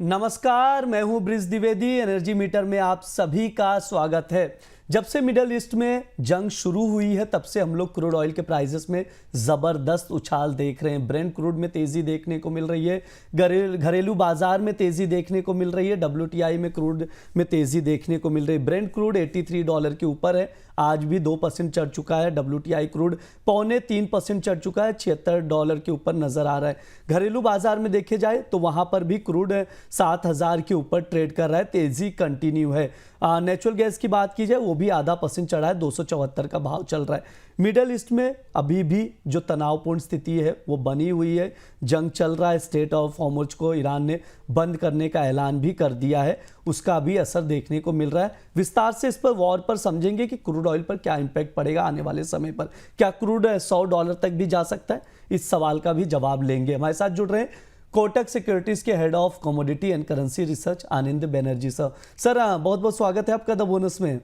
नमस्कार, मैं हूं ब्रिज द्विवेदी। एनर्जी मीटर में आप सभी का स्वागत है। जब से मिडल ईस्ट में जंग शुरू हुई है तब से हम लोग क्रूड ऑयल के प्राइसेस में ज़बरदस्त उछाल देख रहे हैं। ब्रेंट क्रूड में तेज़ी देखने को मिल रही है, घरेलू बाजार में तेज़ी देखने को मिल रही है, WTI में क्रूड में तेज़ी देखने को मिल रही है। ब्रेंट क्रूड $83 के ऊपर है, आज भी 2% चढ़ चुका है। WTI क्रूड 2.25% चढ़ चुका है, $76 के ऊपर नजर आ रहा है। घरेलू बाजार में देखे जाए तो वहां पर भी क्रूड 7,000 के ऊपर ट्रेड कर रहा है, तेजी कंटिन्यू है। नेचुरल गैस की बात की जाए वो भी आधा % चढ़ा है, 274 का भाव चल रहा है। मिडल ईस्ट में अभी भी जो तनावपूर्ण स्थिति है वो बनी हुई है, जंग चल रहा है। स्टेट ऑफ हॉर्मुज़ को ईरान ने बंद करने का ऐलान भी कर दिया है, उसका भी असर देखने को मिल रहा है। विस्तार से इस पर वॉर पर समझेंगे कि क्रूड ऑयल पर क्या इंपैक्ट पड़ेगा आने वाले समय पर। क्या क्रूड $100 तक भी जा सकता है, इस सवाल का भी जवाब लेंगे। हमारे साथ जुड़ रहे हैं कोटक सिक्योरिटीज के head of commodity and currency research Anand Banerjee sir. बहुत बहुत स्वागत है आपका द बोनस में।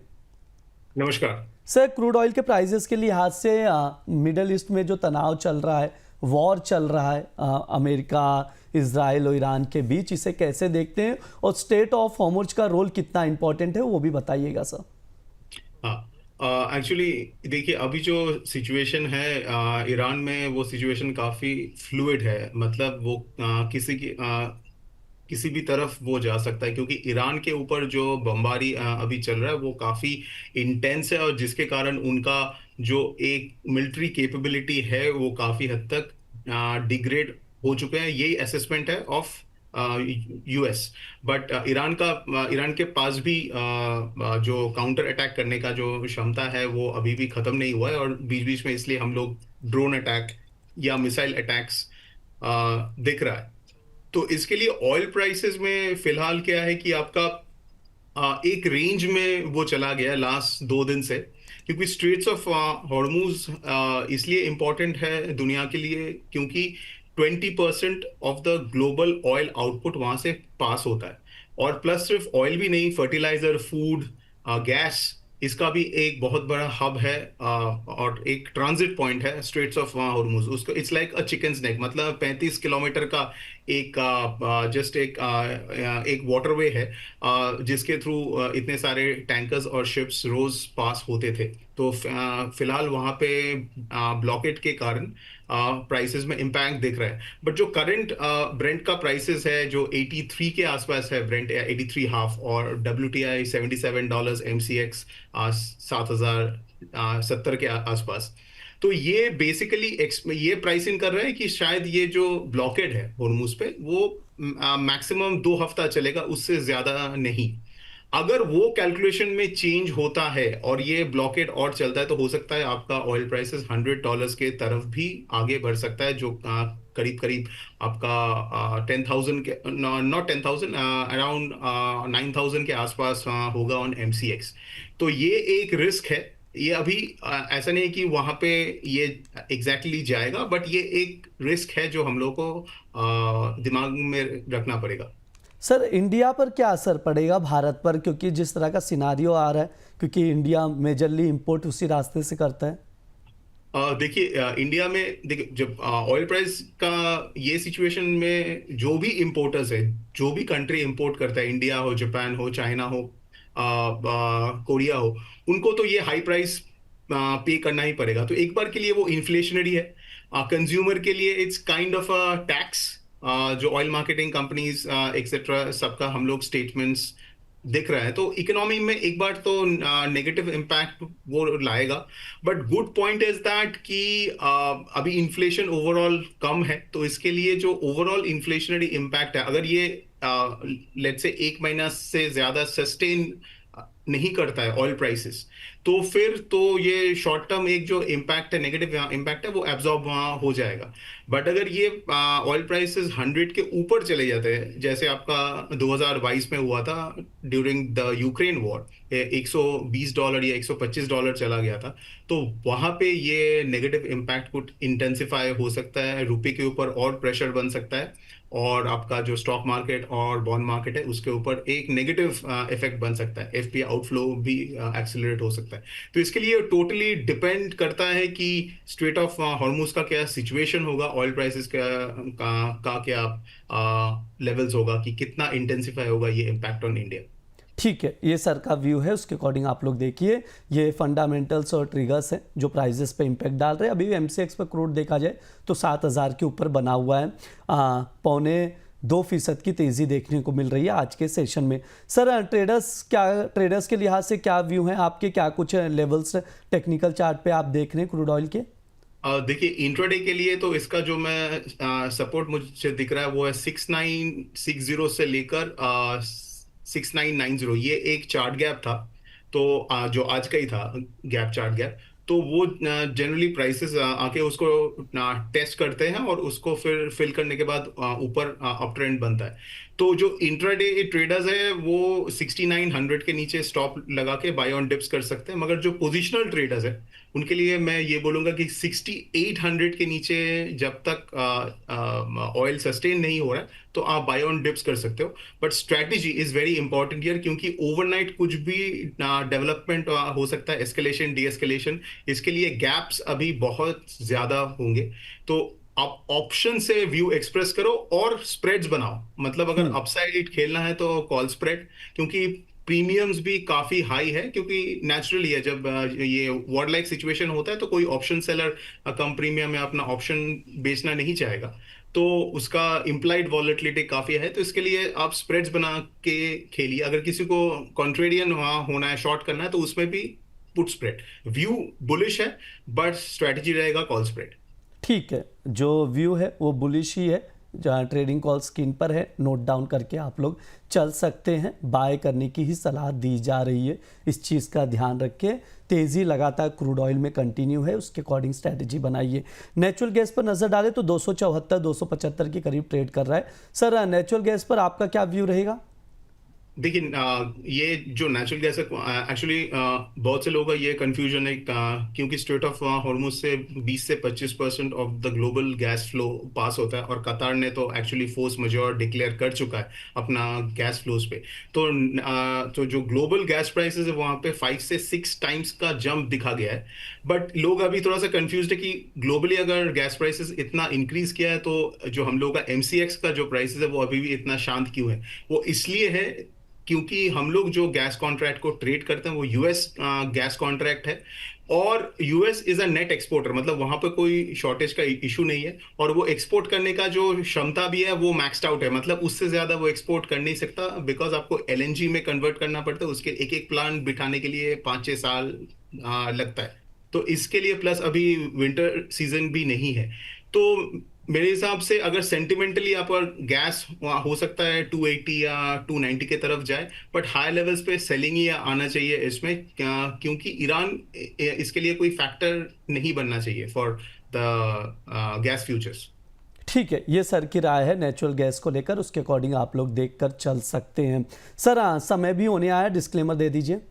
नमस्कार सर, क्रूड ऑयल के प्राइसेस के लिहाज से मिडल ईस्ट में जो तनाव चल रहा है, वॉर चल रहा है अमेरिका, इजराइल और ईरान के बीच, इसे कैसे देखते हैं और स्टेट ऑफ हॉर्मुज़ का रोल कितना इंपॉर्टेंट है वो भी बताइएगा सर। हाँ, एक्चुअली देखिए अभी जो सिचुएशन है ईरान में, वो सिचुएशन काफ़ी फ्लूइड है। मतलब वो किसी भी तरफ वो जा सकता है, क्योंकि ईरान के ऊपर जो बमबारी अभी चल रहा है वो काफ़ी इंटेंस है, और जिसके कारण उनका जो एक मिलिट्री कैपेबिलिटी है वो काफ़ी हद तक डिग्रेड हो चुके हैं। यही असेसमेंट है ऑफ यूएस। बट ईरान के पास भी जो काउंटर अटैक करने का जो क्षमता है वो अभी भी खत्म नहीं हुआ है, और बीच बीच में इसलिए हम लोग ड्रोन अटैक या मिसाइल अटैक्स दिख रहा है। तो इसके लिए ऑयल प्राइसेस में फिलहाल क्या है कि आपका एक रेंज में वो चला गया लास्ट 2 दिन से, क्योंकि स्ट्रेट्स ऑफ हॉर्मुज इसलिए इंपॉर्टेंट है दुनिया के लिए क्योंकि 20% of the global oil output वहां से पास होता है। और प्लस सिर्फ ऑयल भी नहीं, फर्टिलाइजर, फूड, गैस, इसका भी एक बहुत बड़ा हब है और एक ट्रांजिट पॉइंट है स्ट्रेट्स ऑफ हॉर्मुज। उसको it's like a chicken snack, मतलब 35 किलोमीटर का एक जस्ट एक वाटरवे है जिसके थ्रू इतने सारे टैंकर्स और शिप्स रोज पास होते थे। तो फिलहाल वहां पे ब्लॉकेट के कारण प्राइसेस में इम्पैक्ट दिख रहा है। बट जो करंट ब्रेंट का प्राइसेस है जो 83 के आसपास है, ब्रेंट 83 हाफ, और WTI $77, MCX 7,070 के आसपास। तो ये बेसिकली ये प्राइस इन कर रहा है कि शायद ये जो ब्लॉकेड है हॉर्मुज पे वो मैक्सिमम 2 हफ्ता चलेगा, उससे ज्यादा नहीं। अगर वो कैलकुलेशन में चेंज होता है और ये ब्लॉकेड और चलता है तो हो सकता है आपका ऑयल प्राइसेस $100 के तरफ भी आगे बढ़ सकता है, जो करीब करीब आपका 10,000 के, नॉट 10,000, अराउंड 9,000 के आसपास होगा ऑन MCX। तो ये एक रिस्क है। ये अभी ऐसा नहीं है कि वहां पे ये एग्जैक्टली जाएगा, बट ये एक रिस्क है जो हम लोग को दिमाग में रखना पड़ेगा। सर, इंडिया पर क्या असर पड़ेगा, भारत पर, क्योंकि जिस तरह का सिनारियो आ रहा है, क्योंकि इंडिया मेजरली इंपोर्ट उसी रास्ते से करता है। देखिए इंडिया में देखिए जब ऑयल प्राइस का ये सिचुएशन में जो भी इंपोर्टर्स है, जो भी कंट्री इंपोर्ट करता है, इंडिया हो, जापान हो, चाइना हो, कोरिया हो, उनको तो ये हाई प्राइस पे करना ही पड़ेगा। तो एक बार के लिए वो इन्फ्लेशनरी है। कंज्यूमर के लिए it's kind of a tax. जो ऑयल मार्केटिंग कंपनीज एक्सेट्रा सबका हम लोग स्टेटमेंट्स दिख रहा है, तो इकोनॉमी में एक बार तो नेगेटिव इम्पैक्ट वो लाएगा। But good point is that कि अभी इन्फ्लेशन ओवरऑल कम है, तो इसके लिए जो ओवरऑल इन्फ्लेशनरी इम्पैक्ट है, अगर ये लेट्स से 1 महीना से ज्यादा सस्टेन नहीं करता है ऑयल प्राइसेस, तो फिर तो ये शॉर्ट टर्म एक जो इम्पैक्ट है, नेगेटिव इम्पैक्ट है, वो एब्जॉर्ब वहाँ हो जाएगा। बट अगर ये ऑयल प्राइसेस 100 के ऊपर चले जाते हैं, जैसे आपका 2022 में हुआ था ड्यूरिंग द यूक्रेन वॉर, $120 या $125 चला गया था, तो वहां पे ये नेगेटिव इम्पैक्ट कुछ इंटेंसिफाई हो सकता है, रुपये के ऊपर और प्रेशर बन सकता है, और आपका जो स्टॉक मार्केट और बॉन्ड मार्केट है उसके ऊपर एक नेगेटिव इफेक्ट बन सकता है, एफपीआई आउटफ्लो भी एक्सेलरेट हो सकता है। तो इसके लिए टोटली डिपेंड करता है कि स्ट्रेट ऑफ हॉर्मुज का क्या सिचुएशन होगा, ऑयल प्राइसेस का क्या लेवल्स होगा, कि कितना इंटेंसिफाई होगा ये इम्पैक्ट ऑन इंडिया। ठीक है, ये सर का व्यू है, उसके अकॉर्डिंग आप लोग देखिए। ये फंडामेंटल्स और ट्रिगर्स हैं जो प्राइजेस पे इम्पैक्ट डाल रहे हैं। अभी एमसीएक्स पे क्रूड देखा जाए तो 7,000 के ऊपर बना हुआ है, 0.25% की तेज़ी देखने को मिल रही है आज के सेशन में। सर ट्रेडर्स के लिहाज से क्या व्यू हैं आपके, क्या कुछ लेवल्स टेक्निकल चार्ट पे आप देख रहे हैं क्रूड ऑयल के? देखिए, इंट्राडे के लिए तो इसका जो मैं सपोर्ट मुझे दिख रहा है वो है 6960 से लेकर 6990। ये एक चार्ट गैप था, तो जो आज का ही था गैप, चार्ट गैप। तो वो जनरली प्राइसेस आके उसको टेस्ट करते हैं और उसको फिर फिल करने के बाद ऊपर अप ट्रेंड बनता है। तो जो इंट्राडे ट्रेडर्स है वो 6900 के नीचे स्टॉप लगा के बाय ऑन डिप्स कर सकते हैं, मगर जो पोजिशनल ट्रेडर्स है उनके लिए मैं ये बोलूंगा कि 6800 के नीचे जब तक ऑयल सस्टेन नहीं हो रहा है तो आप बाय ऑन डिप्स कर सकते हो। But strategy is very important here, क्योंकि ओवरनाइट कुछ भी डेवलपमेंट हो सकता है, एस्केलेशन डी एस्केलेशन। इसके लिए गैप्स अभी बहुत ज्यादा होंगे। तो आप ऑप्शन से व्यू एक्सप्रेस करो और स्प्रेड्स बनाओ। मतलब अगर अपसाइड खेलना है तो कॉल स्प्रेड, क्योंकि प्रीमियम्स भी काफी हाई है, क्योंकि नेचुरली है जब ये वॉर लाइक सिचुएशन होता है तो कोई ऑप्शन सेलर कम प्रीमियम में अपना ऑप्शन बेचना नहीं चाहेगा, तो उसका इम्प्लाइड वॉलेटिलिटी काफी है। तो इसके लिए आप स्प्रेड्स बना के खेलिए। अगर किसी को कॉन्ट्रेरियन होना है, शॉर्ट करना है, तो उसमें भी पुट स्प्रेड। व्यू बुलिश है बट स्ट्रेटजी रहेगा कॉल स्प्रेड। ठीक है, जो व्यू है वो बुलिश ही है, जहाँ ट्रेडिंग कॉल स्क्रीन पर है, नोट डाउन करके आप लोग चल सकते हैं। बाय करने की ही सलाह दी जा रही है, इस चीज़ का ध्यान रखें। तेज़ी लगातार क्रूड ऑयल में कंटिन्यू है, उसके अकॉर्डिंग स्ट्रैटेजी बनाइए। नेचुरल गैस पर नज़र डालें तो 274-275 के करीब ट्रेड कर रहा है। सर नेचुरल गैस पर आपका क्या व्यू रहेगा? देखिए, ये जो नेचुरल गैस है, एक्चुअली बहुत से लोगों का ये कंफ्यूजन है, क्योंकि स्ट्रेट ऑफ हॉर्मुज से 20 से 25% of the global gas flow pass होता है, और कतार ने तो एक्चुअली फोर्स मेजॉर डिक्लेयर कर चुका है अपना गैस फ्लोज पे। तो जो ग्लोबल गैस प्राइसेस है वहाँ पे 5 से 6 टाइम्स का जंप दिखा गया है। बट लोग अभी थोड़ा सा कंफ्यूज है कि ग्लोबली अगर गैस प्राइसेस इतना इंक्रीज किया है तो जो हम लोग का एमसीएक्स का जो प्राइसेस है वो अभी भी इतना शांत क्यों है। वो इसलिए है क्योंकि हम लोग जो गैस कॉन्ट्रैक्ट को ट्रेड करते हैं वो यूएस गैस कॉन्ट्रैक्ट है, और US is a net exporter, मतलब वहां पे कोई शॉर्टेज का इशू नहीं है, और वो एक्सपोर्ट करने का जो क्षमता भी है वो मैक्स्ड आउट है। मतलब उससे ज्यादा वो एक्सपोर्ट कर नहीं सकता, बिकॉज आपको एलएनजी में कन्वर्ट करना पड़ता है। उसके एक एक प्लांट बिठाने के लिए 5-6 साल लगता है। तो इसके लिए प्लस अभी विंटर सीजन भी नहीं है। तो मेरे हिसाब से अगर सेंटिमेंटली आप गैस हो सकता है 280 या 290 के तरफ जाए, बट हाई लेवल्स पे सेलिंग ही आना चाहिए इसमें, क्योंकि ईरान इसके लिए कोई फैक्टर नहीं बनना चाहिए फॉर द गैस फ्यूचर्स। ठीक है, ये सर की राय है नेचुरल गैस को लेकर, उसके अकॉर्डिंग आप लोग देखकर चल सकते हैं। सर समय भी होने आया, डिस्क्लेमर दे दीजिए।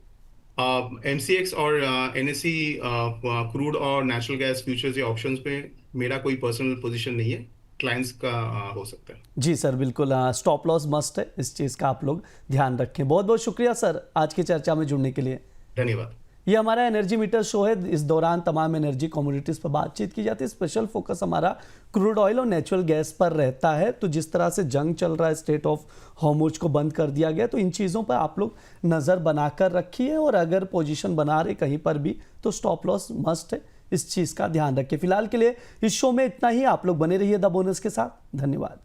एमसीएक्स और एनएससी क्रूड और नेचुरल गैस फ्यूचर्स या ऑप्शंस पे मेरा कोई पर्सनल पोजीशन नहीं है, क्लाइंट्स का हो सकता है। जी सर, बिल्कुल स्टॉप लॉस मस्ट है, इस चीज़ का आप लोग ध्यान रखें। बहुत बहुत शुक्रिया सर आज की चर्चा में जुड़ने के लिए। धन्यवाद। ये हमारा एनर्जी मीटर शो है, इस दौरान तमाम एनर्जी कमोडिटीज़ पर बातचीत की जाती है। स्पेशल फोकस हमारा क्रूड ऑयल और नेचुरल गैस पर रहता है। तो जिस तरह से जंग चल रहा है, स्ट्रेट ऑफ हॉर्मुज को बंद कर दिया गया, तो इन चीज़ों पर आप लोग नज़र बनाकर रखिए, और अगर पोजीशन बना रहे कहीं पर भी तो स्टॉप लॉस मस्ट है, इस चीज़ का ध्यान रखिए। फिलहाल के लिए इस शो में इतना ही। आप लोग बने रहिए द बोनस के साथ। धन्यवाद।